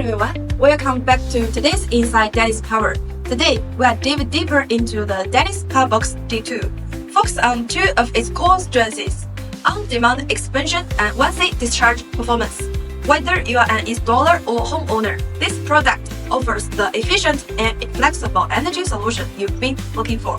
everyone, welcome back to today's Inside Dyness Power. Today, we are diving deeper into the Dyness Powerbox G2, focus on two of its core strengths, on-demand expansion and 1C discharge performance. Whether you are an installer or homeowner, this product offers the efficient and flexible energy solution you've been looking for.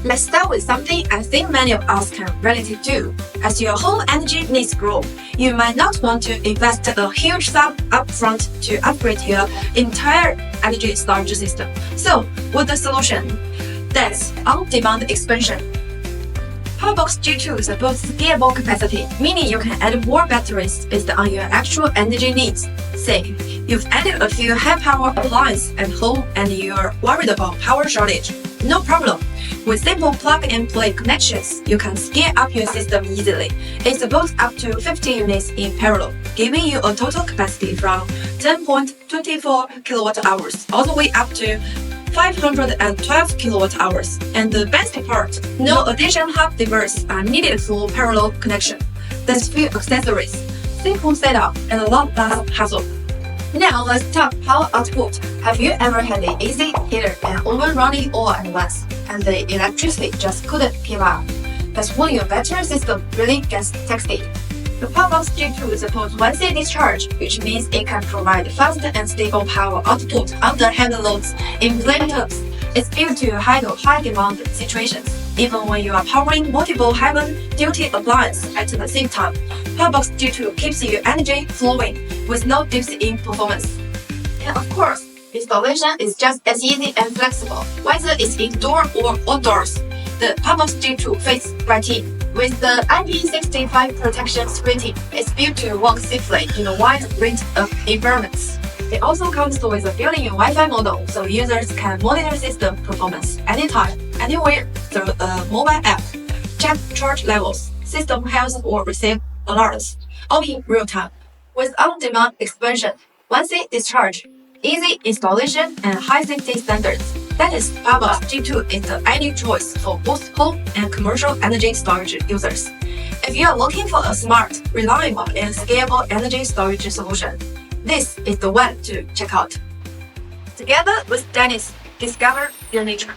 Let's start with something I think many of us can relate to. As your home energy needs grow, you might not want to invest a huge sum upfront to upgrade your entire energy storage system. So, what's the solution? That's on-demand expansion. Powerbox G2 supports scalable capacity, meaning you can add more batteries based on your actual energy needs. Say, you've added a few high-power appliances at home and you're worried about power shortage. No problem. With simple plug-and-play connections, you can scale up your system easily. It supports up to 50 units in parallel, giving you a total capacity from 10.24 kilowatt-hours all the way up to 512 kilowatt-hours. And the best part, no additional hub devices are needed for parallel connection. There's few accessories, simple setup, and a lot less hassle. Now let's talk power output. Have you ever had the AC heater and oven running all at once, and the electricity just couldn't keep up? That's when your battery system really gets taxed. The Powerbox G2 supports 1C discharge, which means it can provide fast and stable power output under heavy loads. In plain terms, it's built to handle high-demand situations. Even when you are powering multiple heavy-duty appliances at the same time, Powerbox G2 keeps your energy flowing with no dips in performance. And of course, installation is just as easy and flexible, whether it's indoor or outdoors. The Powerbox G2 fits right in. With the IP65 protection screening, it's built to work safely in a wide range of environments. It also comes with a built-in Wi-Fi model, so users can monitor system performance anytime, anywhere through a mobile app, check charge levels, system health, or receive alerts, all in real time. With on-demand expansion, 1C discharge, easy installation, and high safety standards, Dyness Powerbox G2 is the ideal choice for both home and commercial energy storage users. If you are looking for a smart, reliable, and scalable energy storage solution, this is the one to check out. Together with Dyness, discover your nature.